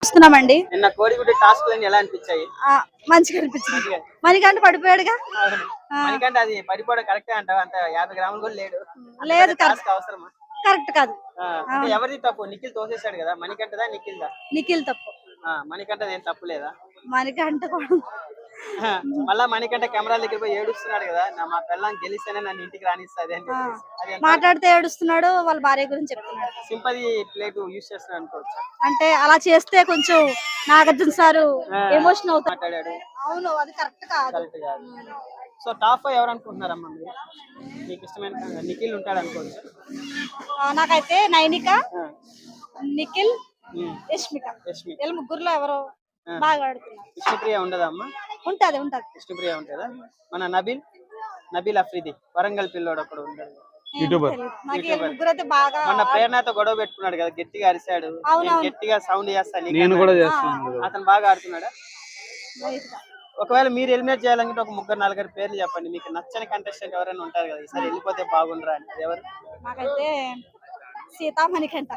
చూస్తున్నామండి. నిన్న కోడిగుడ్డు టాస్క్లన్నీ ఎలా అనిపించాయి? మంచిగా అనిపించింది. మణికంఠ పడిపోయాడుగా. మణికంఠ అది పడిపోవడం కరెక్టే అంటావా? అంత 50 గ్రాములు కూడా లేడు. లేదు, టాస్క్ అవసరమా? కరెక్ట్ కాదు. అంటే ఎవరిది తప్పు? నిఖిల్ తోసేసాడు కదా, మణికంఠదా నిఖిల్దా? నిఖిల్ తప్పు. మణికంఠది ఏం తప్పు లేదా? మణికంఠ మళ్ళా మణికంఠ కెమెరాల దగ్గర పోయి ఏడుస్తున్నాడు కదా, మా పిల్లం గెలిస్తేనే నన్ను ఇంటికి రానిస్తుంది అని చెప్పేసి మాట్లాడితే ఏడుస్తున్నాడు. వాళ్ళ భార్య గురించి చెప్తున్నాడు. సింపతి ప్లేట్ యూజ్ చేస్తున్నాడు అనుకోవచ్చు. అంటే అలా చేస్తే కొంచెం నాగార్జున సార్ ఎమోషన్ అవుతాడు. మాట్లాడాడు. అవును, అది కరెక్ట్ కాదు. సో టాప్ 5 ఎవరు అనుకుంటున్నారమ్మా మీరు? మీకు ఇష్టమైన నిఖిల్ ఉంటాడు అనుకోవచ్చు. నాకైతే నైనిక, నిఖిల్, యష్మిక, వీళ్ళ ముగ్గురులో ఎవరో బాగా ఆడుతున్నారు. విష్ణుప్రియ ఉండదమ్మా? ఉంటది. విష్ణుప్రియ ఉంటుందా? మన నబీల్ అఫ్రీది వరంగల్ పిల్లోడు ఒకడు ఉంటాడు, మన ప్రేరణతో గొడవ పెట్టుకున్నాడు కదా, గట్టిగా అరిశాడు, గట్టిగా సౌండ్ చేస్తాను, అతను బాగా ఆడుతున్నాడా? ఒకవేళ మీరు ఎలిమినేట్ చేయాలంటే ఒక 3-4 పేర్లు చెప్పండి. మీకు నచ్చని కంటెస్టెంట్ ఎవరైనా ఉంటారు కదా, ఈసారి వెళ్ళిపోతే బాగుండరా అని. ఎవరు? నాకైతే సీతా, మణికంఠ.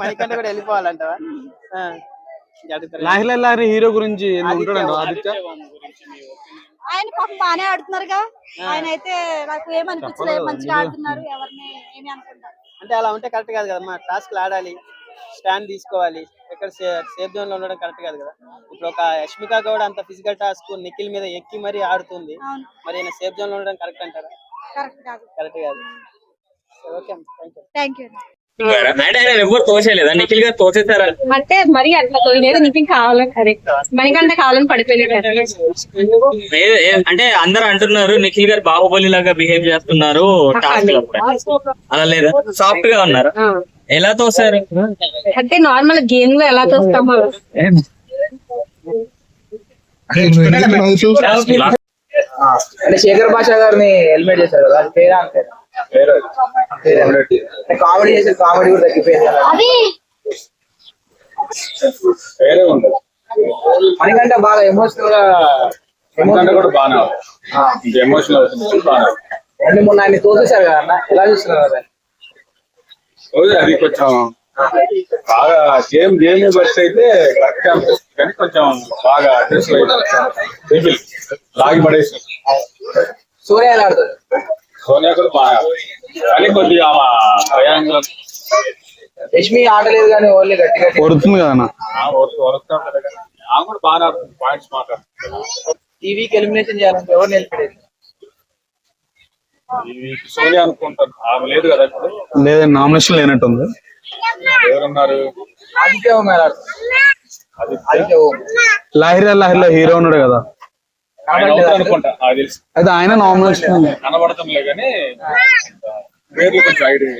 మణికంఠ కూడా వెళ్ళిపోవాలంటావా? హీరో గురించి ఆయన పాపం బాగానే ఆడుతున్నారుగా. ఆయన అయితే నాకు ఏమనిపించలేదు, మంచిగా ఆడుతున్నారు. ఎవరిని ఏమి అనుకుంటారు అంటే అలా ఉంటే కరెక్ట్ కాదు కదమ్మా. టాస్క్ ఆడాలి, స్టాండ్ తీసుకోవాలి, ఎక్కడ సేఫ్ జోన్ లో ఉండడం కరెక్ట్ కాదు కదా. ఇప్పుడు ఒక యష్మిక గౌడ అంత ఫిజికల్ టాస్క్ నిఖిల్ మీద ఎక్కి మరీ ఆడుతుంది, మరి ఆయన సేఫ్ జోన్ లో ఉండడం కరెక్ట్ అంటారా? కరెక్ట్ కాదు. Okay, thank you. అంటే ఆయన ఎవరు తోసేలేదా? నిఖిల్ గారు తోసేసారా? అంటే మరి అట్లా తోయలేదు. నిఖిల్ కావాలని కరెక్ట్, మణికంఠ కావాలని పడిపోయలేదు. అంటే అందరు అంటున్నారు నిఖిల్ గారు బాహుబలి లాగా బిహేవ్ చేస్తున్నారు టాస్క్. అలా లేదా? సాఫ్ట్ గా ఉన్నారు. ఎలా తోసారు? అంటే నార్మల్ గేమ్ లో ఎలా తోస్తామో. అంటే శేఖర్ భాష గారిని హెల్మెట్ చేశారు కదా, అది పేరా? అంతే కామెడీ చేశారు, కామెడీ కూడా తగ్గిపోయింది. మణికంఠ బాగా ఎమోషనల్ గా అంటే మొన్న ఆయన తోసేశారు కదా అన్న, ఎలా చూస్తున్నారు? అది కొంచెం బాగా గేమ్ బస్ అయితే కరెక్ట్ అనిపిస్తుంది, కానీ కొంచెం బాగా లాగి పడేసి. సూర్య ఎలా ఆడుతుంది? సోనియా కూడా బాగా, కానీ కొద్దిగా యష్మి ఆడలేదు కానీ ఓన్లీ గట్టిగా కొడుతుంది కదా, కూడా బాగా ఆడుతుంది, పాయింట్స్ మాట్లాడుతుంది. టీవీకి ఎలిమినేషన్ చేయాలంటే ఎవరు నిలిపేది? సోనియా అనుకుంటాను, ఆమె లేదు కదా ఇప్పుడు. లేదండి, నామినేషన్ లేనట్టుంది. ఎవరున్నారు? ఆదిత్య ఓం ఎలా ఆదిత్య ఓం లాహిరిలో హీరో ఉన్నాడు కదా, అనుకుంటా. అది తెలుసు, అయితే ఆయన నామినేషన్ కనబడటంలే కానీ పేర్లు కొంచెం ఐడియా.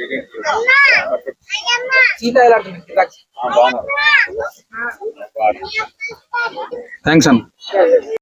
సీత ఎలా ఆడుతుంది? బాగున్నారు. థ్యాంక్స్ అన్న.